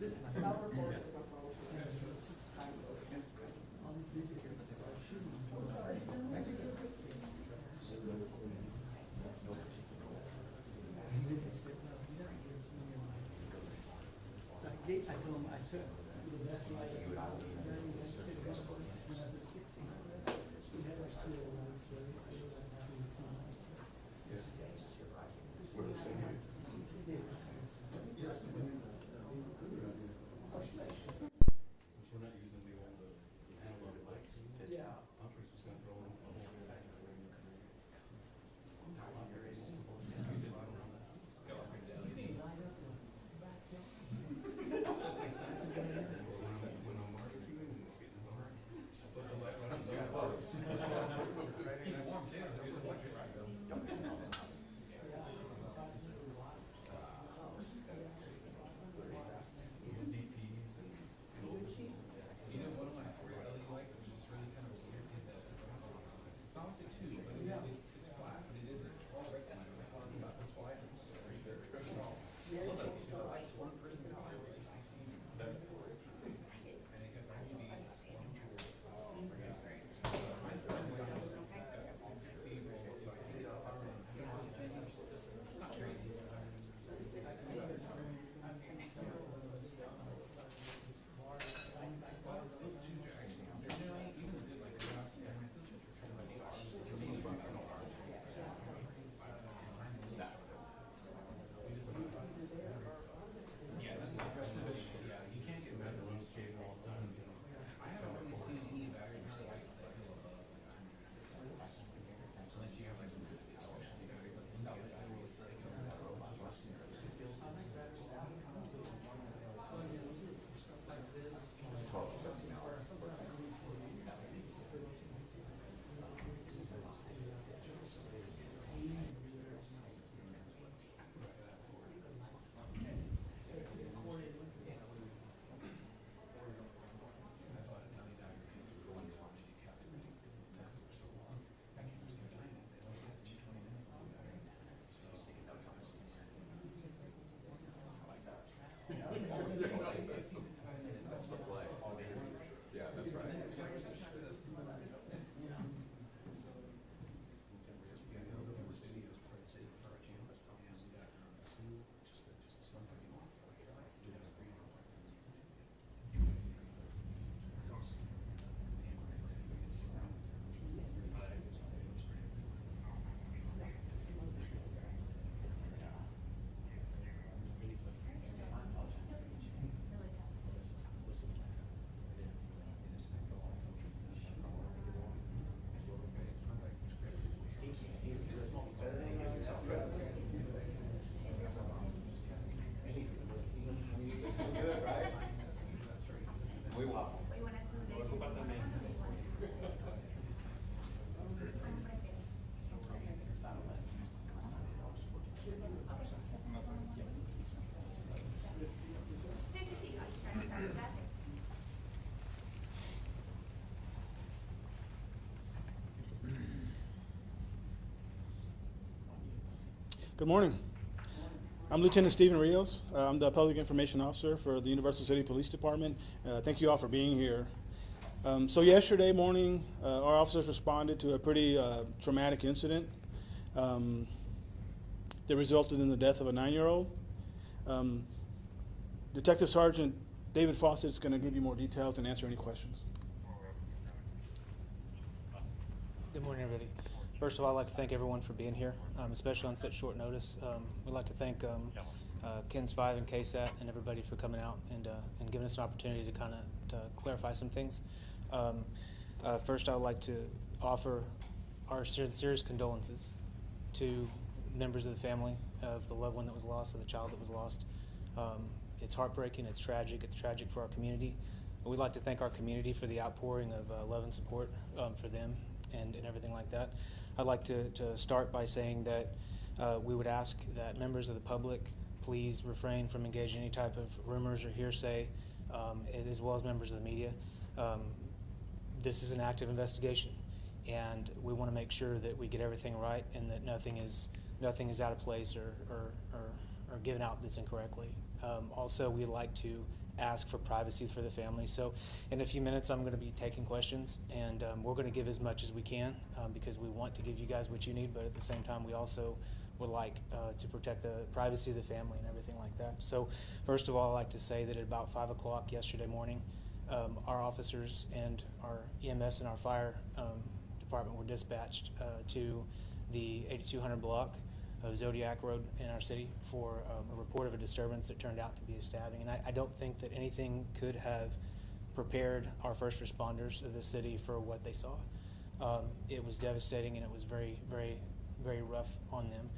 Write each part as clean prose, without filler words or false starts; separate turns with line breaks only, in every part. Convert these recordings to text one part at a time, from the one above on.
I told him I took the best light of the hour. We had like 2 ones, so I was like having a team.
What is it? Since we're not using the old analog lights,
Yeah.
Humphreys was gonna throw in a whole back of the ring. When I'm barbecuing and it's getting hard, I put the light right up. So it's close. Keep it warm too, use electric. DPs and.
You know, one of my LED lights, which is really kind of weird, is that it's not like a tube, but it's flat, but it is a tall rectangle. It's about this wide. It's a light to one person's eye, which is nice. And it goes RGB. Mine's way more sense. It's got 660 volts, so I can see the power on it. It's not crazy. Well, those two are actually, they're not even the good, like, they're not, yeah, you can't get
Imagine when it's chasing all the time.
I haven't really seen any battery lights that go above like 100. Unless you have like some good hours, you know,
That's the play. Yeah, that's right. Good, right? We will.
Good morning. I'm Lieutenant Stephen Rios. I'm the Public Information Officer for the Universal City Police Department. Thank you all for being here. So yesterday morning, our officers responded to a pretty traumatic incident that resulted in the death of a 9-year-old. Detective Sergeant David Fawcett is going to give you more details and answer any questions.
Good morning, everybody. First of all, I'd like to thank everyone for being here, especially on such short notice. We'd like to thank KENS 5 and KSAT and everybody for coming out and giving us an opportunity to kind of clarify some things. First, I would like to offer our sincerest condolences to members of the family of the loved one that was lost, of the child that was lost. It's heartbreaking, it's tragic for our community. We'd like to thank our community for the outpouring of love and support for them and everything like that. I'd like to start by saying that we would ask that members of the public please refrain from engaging in any type of rumors or hearsay, as well as members of the media. This is an active investigation, and we want to make sure that we get everything right and that nothing is out of place or given out that's incorrectly. Also, we'd like to ask for privacy for the family. So in a few minutes, I'm going to be taking questions, and we're going to give as much as we can because we want to give you guys what you need, but at the same time, we also would like to protect the privacy of the family and everything like that. So first of all, I'd like to say that at about 5 o'clock yesterday morning, our officers and our EMS and our fire department were dispatched to the 8200 block of Zodiac Road in our city for a report of a disturbance that turned out to be a stabbing. And I don't think that anything could have prepared our first responders of the city for what they saw. It was devastating, and it was very, very, very rough on them.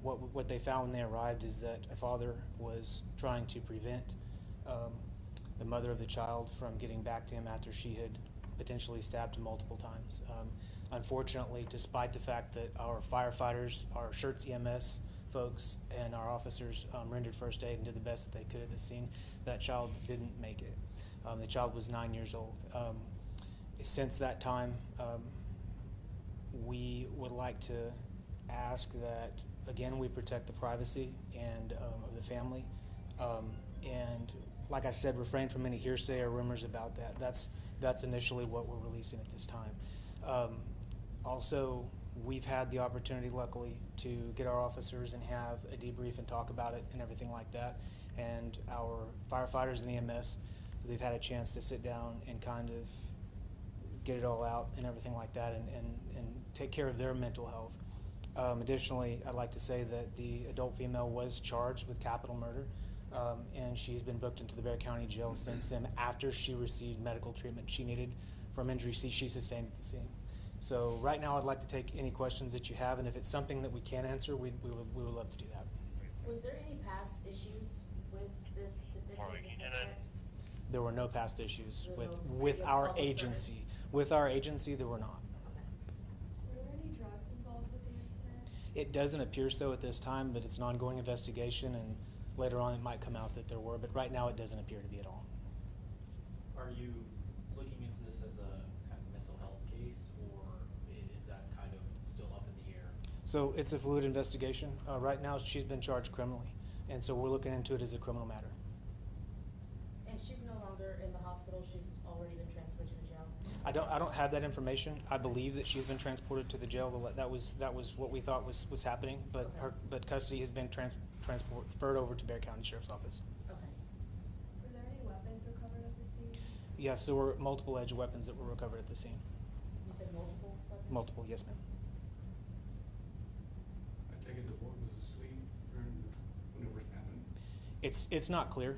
What they found when they arrived is that a father was trying to prevent the mother of the child from getting back to him after she had potentially stabbed him multiple times. Unfortunately, despite the fact that our firefighters, our Shirts EMS folks, and our officers rendered first aid and did the best that they could at the scene, that child didn't make it. The child was 9 years old. Since that time, we would like to ask that, again, we protect the privacy and of the family. And like I said, refrain from any hearsay or rumors about that. That's initially what we're releasing at this time. Also, we've had the opportunity, luckily, to get our officers and have a debrief and talk about it and everything like that. And our firefighters and EMS, they've had a chance to sit down and kind of get it all out and everything like that and take care of their mental health. Additionally, I'd like to say that the adult female was charged with capital murder, and she's been booked into the Bexar County Jail since then after she received medical treatment she needed from injuries she sustained at the scene. So right now, I'd like to take any questions that you have, and if it's something that we can answer, we would love to do that.
Was there any past issues with this defendant, the suspect?
There were no past issues
So
with
it was
our
also
agency.
service?
With our agency, there were not.
Okay.
Were there any drugs involved with the incident?
It doesn't appear so at this time, but it's an ongoing investigation, and later on it might come out that there were, but right now it doesn't appear to be at all.
Are you looking into this as a kind of mental health case, or is that kind of still up in the air?
So it's a fluid investigation. Right now, she's been charged criminally, and so we're looking into it as a criminal matter.
And she's no longer in the hospital, she's already been transferred to the jail?
I don't have that information. I believe that she's been transported to the jail. That was what we thought was happening, but
Okay.
but custody has been transferred over to Bexar County Sheriff's Office.
Okay.
Were there any weapons recovered at the scene?
Yes, there were multiple edge weapons that were recovered at the scene.
You said multiple weapons?
Multiple, yes, ma'am.
I take it the board was asleep during when it first happened?
It's not clear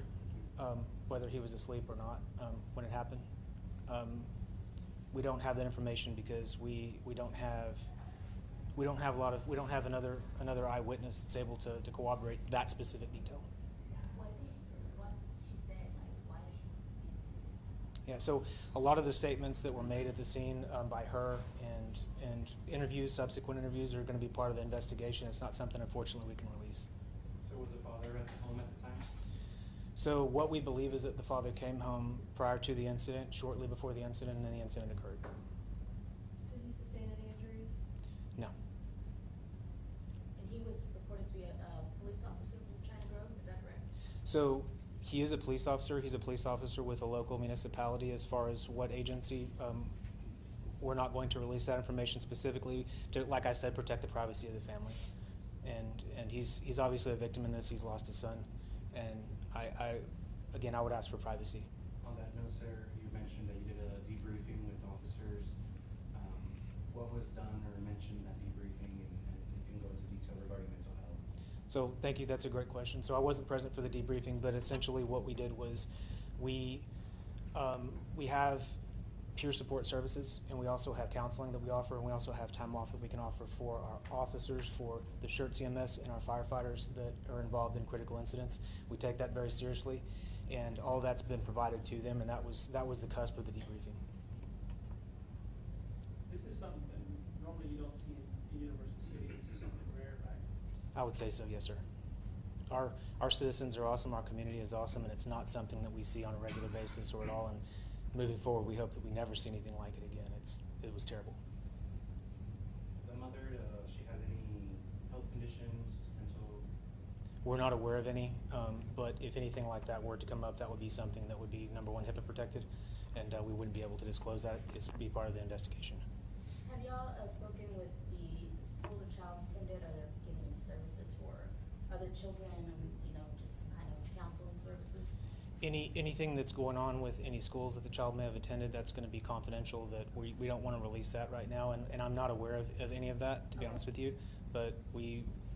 whether he was asleep or not when it happened. We don't have that information because we don't have another eyewitness that's able to corroborate that specific detail.
What did she say? What she said, like, why is she?
Yeah, so a lot of the statements that were made at the scene by her and interviews, subsequent interviews, are going to be part of the investigation. It's not something, unfortunately, we can release.
So was the father at home at the time?
So what we believe is that the father came home prior to the incident, shortly before the incident, and then the incident occurred.
Did he sustain any injuries?
No.
And he was reported to be a police officer from China Grove, is that correct?
So he is a police officer. He's a police officer with a local municipality. As far as what agency, we're not going to release that information specifically to, like I said, protect the privacy of the family. And he's obviously a victim in this. He's lost his son, and I would ask for privacy.
On that note, sir, you mentioned that you did a debriefing with officers. What was done or mentioned in that debriefing, and if you can go into detail regarding mental health?
So thank you. That's a great question. So I wasn't present for the debriefing, but essentially what we did was we have peer support services, and we also have counseling that we offer, and we also have time off that we can offer for our officers, for the Shirts EMS, and our firefighters that are involved in critical incidents. We take that very seriously, and all that's been provided to them, and that was the cusp of the debriefing.
This is something normally you don't see in Universal City. This is something rare, right?
I would say so, yes, sir. Our citizens are awesome, our community is awesome, and it's not something that we see on a regular basis or at all. And moving forward, we hope that we never see anything like it again. It was terrible.
The mother, she has any health conditions, mental?
We're not aware of any, but if anything like that were to come up, that would be something that would be, number one, HIPAA protected, and we wouldn't be able to disclose that. It's be part of the investigation.
Have y'all spoken with the school the child attended? Are they giving any services for other children and, you know, just some kind of counseling services?
Anything that's going on with any schools that the child may have attended, that's going to be confidential. That we don't want to release that right now, and I'm not aware of any of that, to be honest with you. But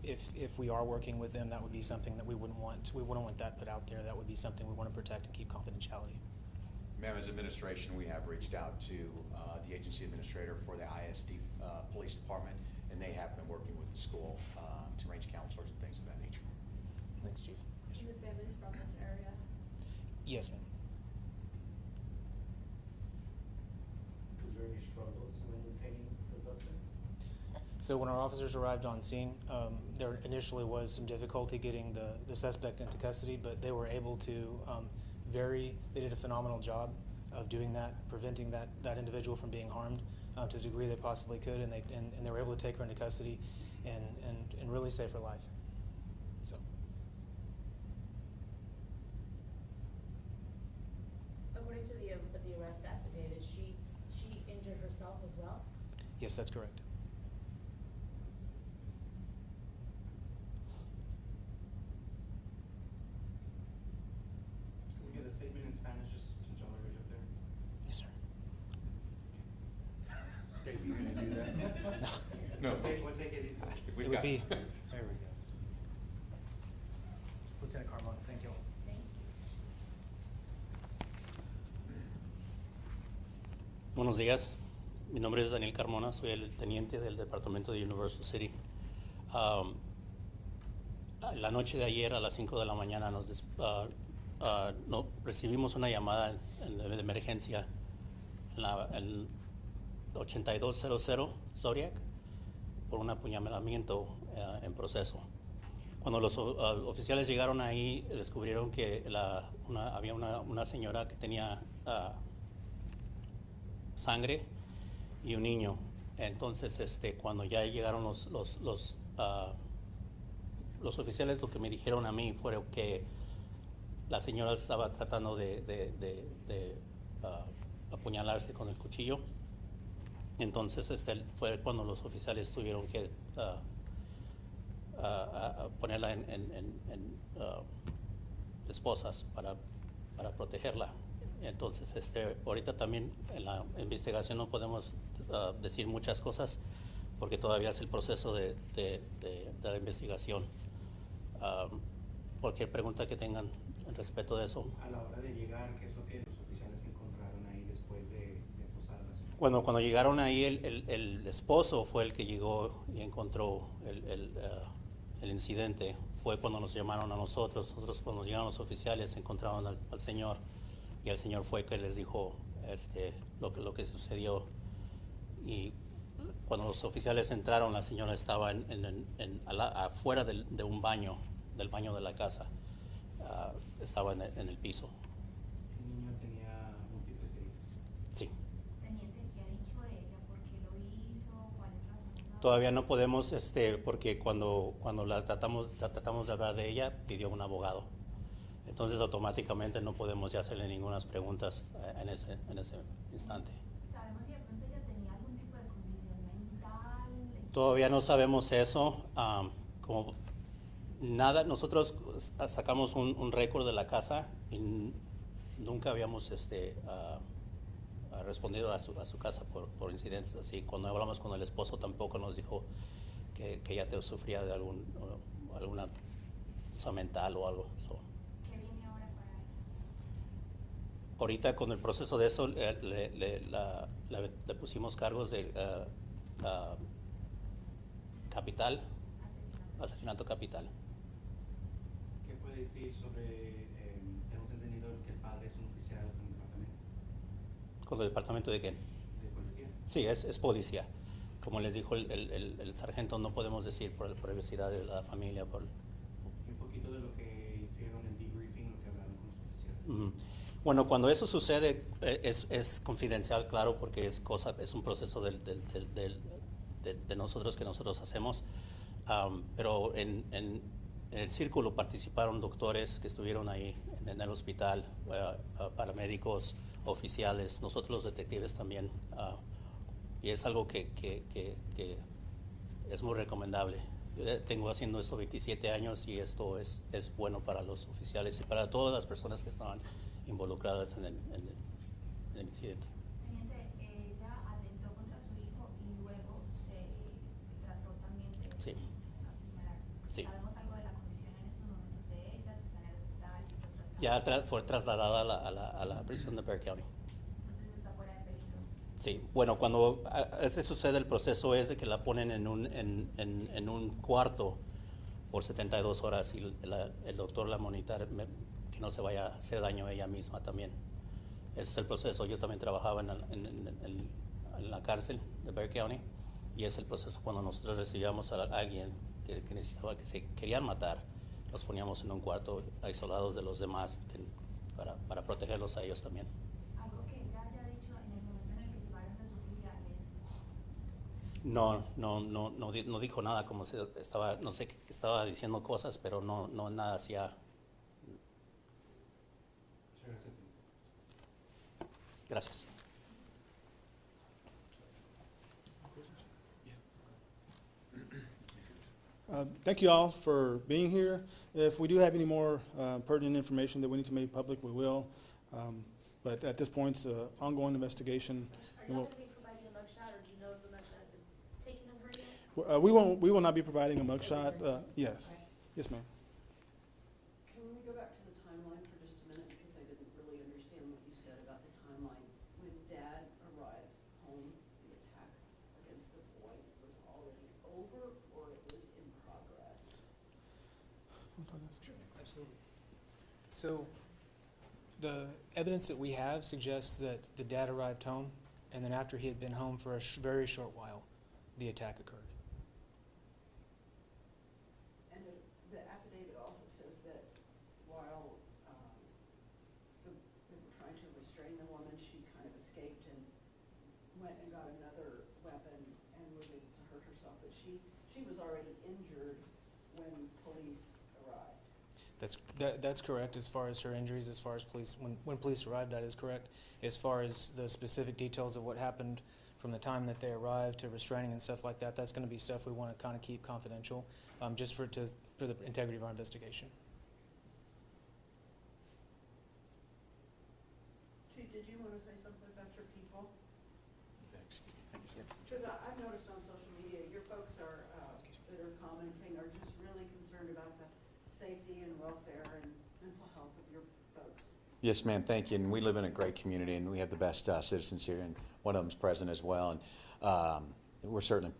if we are working with them, that would be something that we wouldn't want. We wouldn't want that put out there. That would be something we want to protect and keep confidentiality.
Ma'am, as administration, we have reached out to the agency administrator for the ISD Police Department, and they have been working with the school to arrange counselors and things of that nature.
Thanks, Chief.
And the families from this area?
Yes, ma'am.
Was there any struggles when detaining the suspect?
So when our officers arrived on scene, there initially was some difficulty getting the suspect into custody, but they were able to they did a phenomenal job of doing that, preventing that individual from being harmed to the degree they possibly could, and they were able to take her into custody and really save her life. So.
According to the arrest affidavit, she injured herself as well?
Yes, that's correct.
Can we get a statement in Spanish, just since y'all are already up there?
Yes, sir.
Dave, you gonna do that?
No.
We'll take it easy.
We've
It would
got-
be.
There we go.
Lieutenant Carmona, thank you.
Thank you.
Buenos días, mi nombre es Daniel Carmona, soy el teniente del departamento de Universal City. La noche de ayer a las 5 de la mañana recibimos una llamada de emergencia en 8200 Zodiac por un apuñalamiento en proceso. Cuando los oficiales llegaron ahí, descubrieron que había una señora que tenía sangre y un niño. Entonces, cuando ya llegaron los oficiales, lo que me dijeron a mí fue que la señora estaba tratando de apuñalarse con el cuchillo. Entonces, fue cuando los oficiales tuvieron que ponerla en esposas para protegerla. Entonces, ahorita también en la investigación no podemos decir muchas cosas porque todavía es el proceso de la investigación. Cualquier pregunta que tengan respecto de eso.
A la hora de llegar, ¿qué es lo que los oficiales encontraron ahí después de esposar a la señora?
Cuando llegaron ahí, el esposo fue el que llegó y encontró el incidente. Fue cuando nos llamaron a nosotros. Nosotros, cuando llegaron los oficiales, encontraron al señor. Y el señor fue que les dijo lo que sucedió. Y cuando los oficiales entraron, la señora estaba afuera de un baño, del baño de la casa. Estaba en el piso.
¿El niño tenía múltiples heridas?
Sí.
Teniente, ¿qué ha dicho ella? ¿Por qué lo hizo? ¿Cuáles razones?
Todavía no podemos, porque cuando la tratamos de hablar de ella, pidió un abogado. Entonces automáticamente no podemos ya hacerle ninguna preguntas en ese instante.
¿Sabemos si de pronto ella tenía algún tipo de condición mental?
Todavía no sabemos eso. Como nada, nosotros sacamos un récord de la casa y nunca habíamos respondido a su casa por incidentes así. Cuando hablamos con el esposo tampoco nos dijo que ella sufría de alguna cosa mental o algo.
¿Qué viene ahora para ella?
Ahorita con el proceso de eso le pusimos cargos de capital, asesinato capital.
¿Qué puede decir sobre, hemos entendido que el padre es un oficial con el departamento?
¿Con el departamento de qué?
¿De policía?
Sí, es policía. Como les dijo el sargento, no podemos decir por la privacidad de la familia.
Y un poquito de lo que hicieron en debriefing, lo que hablaron con los oficiales.
Bueno, cuando eso sucede es confidencial, claro, porque es un proceso de nosotros que nosotros hacemos. Pero en el círculo participaron doctores que estuvieron ahí en el hospital, paramédicos, oficiales, nosotros los detectives también. Y es algo que es muy recomendable. Yo tengo haciendo esto 27 años y esto es bueno para los oficiales y para todas las personas que estaban involucradas en el incidente.
Teniente, ella atentó contra su hijo y luego se trató también de
Sí.
apuñalar.
Sí.
¿Sabemos algo de la condición en estos momentos de ella? ¿Si está en el hospital? ¿Si fue tratada?
Ya fue trasladada a la prisión de Bexar County.
Entonces está fuera de peligro.
Sí, bueno, cuando ese sucede, el proceso es de que la ponen en un cuarto por 72 horas y el doctor la monitora que no se vaya a hacer daño a ella misma también. Ese es el proceso. Yo también trabajaba en la cárcel de Bexar County y es el proceso cuando nosotros recibíamos a alguien que necesitaba, que se querían matar, los poníamos en un cuarto aislados de los demás para protegerlos a ellos también.
Algo que ella haya dicho en el momento en el que llevaron los oficiales.
No dijo nada, como se estaba, no sé, que estaba diciendo cosas, pero no nada hacía. Gracias.
Thank you all for being here. If we do have any more pertinent information that we need to make public, we will. But at this point, it's an ongoing investigation.
Are y'all going to be providing a mugshot, or do you know if the mugshot has been taken of her yet?
We will not be providing a mugshot. Yes. Yes, ma'am.
Can we go back to the timeline for just a minute, because I didn't really understand what you said about the timeline. When Dad arrived home, the attack against the boy was already over, or it was in progress?
Sure, absolutely. So, the evidence that we have suggests that the dad arrived home, and then after he had been home for a very short while, the attack occurred.
And the affidavit also says that while they were trying to restrain the woman, she kind of escaped and went and got another weapon and was able to hurt herself, but she was already injured when police arrived.
That's correct as far as her injuries, as far as police, when police arrived, that is correct. As far as the specific details of what happened from the time that they arrived to restraining and stuff like that, that's going to be stuff we want to kind of keep confidential, just for the integrity of our investigation.
Chief, did you want to say something about your people?
Thanks.
Because I've noticed on social media, your folks are, that are commenting, are just really concerned about the safety and welfare and mental health of your folks.
Yes, ma'am, thank you. And we live in a great community, and we have the best citizens here, and one of them's present as well. And we're certainly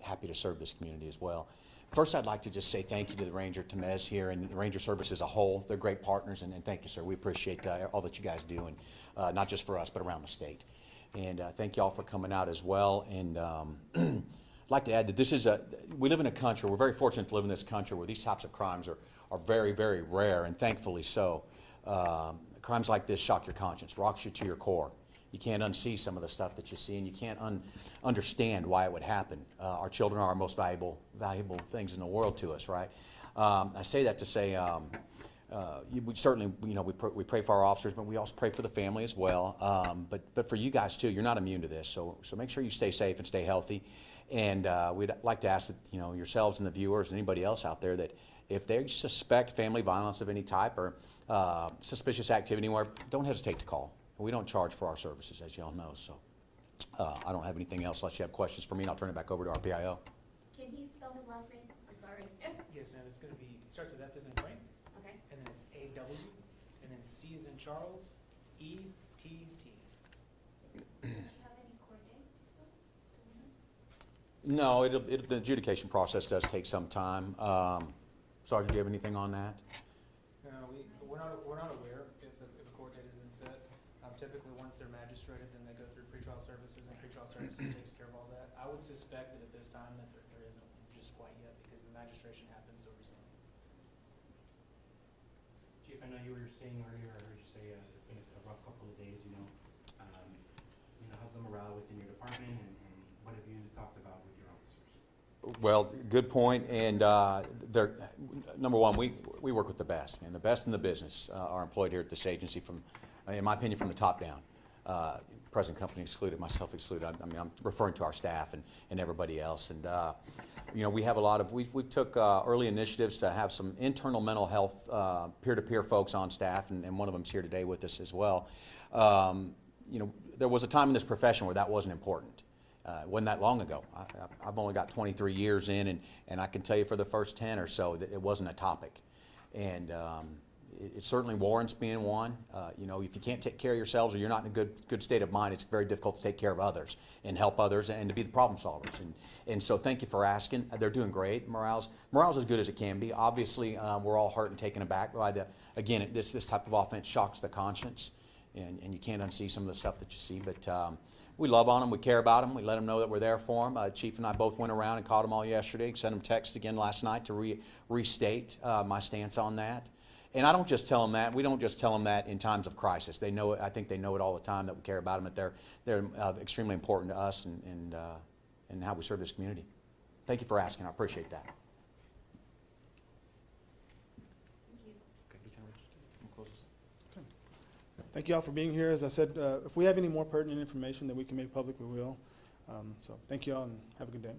happy to serve this community as well. First, I'd like to just say thank you to the Ranger Temez here and the Ranger Service as a whole. They're great partners, and thank you, sir. We appreciate all that you guys do, and not just for us, but around the state. And thank you all for coming out as well. And I'd like to add that we live in a country, we're very fortunate to live in this country where these types of crimes are very, very rare, and thankfully so. Crimes like this shock your conscience, rocks you to your core. You can't unsee some of the stuff that you see, and you can't understand why it would happen. Our children are our most valuable things in the world to us, right? I say that to say we certainly, we pray for our officers, but we also pray for the family as well. But for you guys too, you're not immune to this, so make sure you stay safe and stay healthy. And we'd like to ask that yourselves and the viewers and anybody else out there that if they suspect family violence of any type or suspicious activity anywhere, don't hesitate to call. We don't charge for our services, as you all know. So I don't have anything else unless you have questions for me, and I'll turn it back over to our PIO.
Can he spell his last name? I'm sorry.
Yes, ma'am. It's going to be, starts with F as in Frank,
Okay.
and then it's A-W, and then C as in Charles, E-T-T.
Does she have any court dates still? Do we
No,
know?
the adjudication process does take some time. Sergeant, do you have anything on that?
No, we're not aware if a court date has been set. Typically, once they're magistrated, then they go through pretrial services, and pretrial services takes care of all that. I would suspect that at this time that there isn't just quite yet because the magistration happened so recently.
Chief, I know you were saying earlier, I heard you say it's been a rough couple of days, how's the morale within your department, and what have you talked about with your officers?
Well, good point, and number one, we work with the best, and the best in the business are employed here at this agency from, in my opinion, from the top down. Present company excluded, myself excluded. I mean, I'm referring to our staff and everybody else, and we have a lot of, we took early initiatives to have some internal mental health peer-to-peer folks on staff, and one of them's here today with us as well. There was a time in this profession where that wasn't important. It wasn't that long ago. I've only got 23 years in, and I can tell you for the first 10 or so that it wasn't a topic. And it certainly warrants being one. If you can't take care of yourselves or you're not in a good state of mind, it's very difficult to take care of others and help others and to be the problem solvers. And so thank you for asking. They're doing great. Morale's as good as it can be. Obviously, we're all hurt and taken aback by again, this type of offense shocks the conscience, and you can't unsee some of the stuff that you see. But we love on them. We care about them. We let them know that we're there for them. Chief and I both went around and caught them all yesterday. Sent them text again last night to restate my stance on that. And I don't just tell them that. We don't just tell them that in times of crisis. They know it. I think they know it all the time that we care about them. That they're extremely important to us and how we serve this community. Thank you for asking. I appreciate that.
Thank you all for being here. As I said, if we have any more pertinent information that we can make public, we will. So thank you all and have a good day.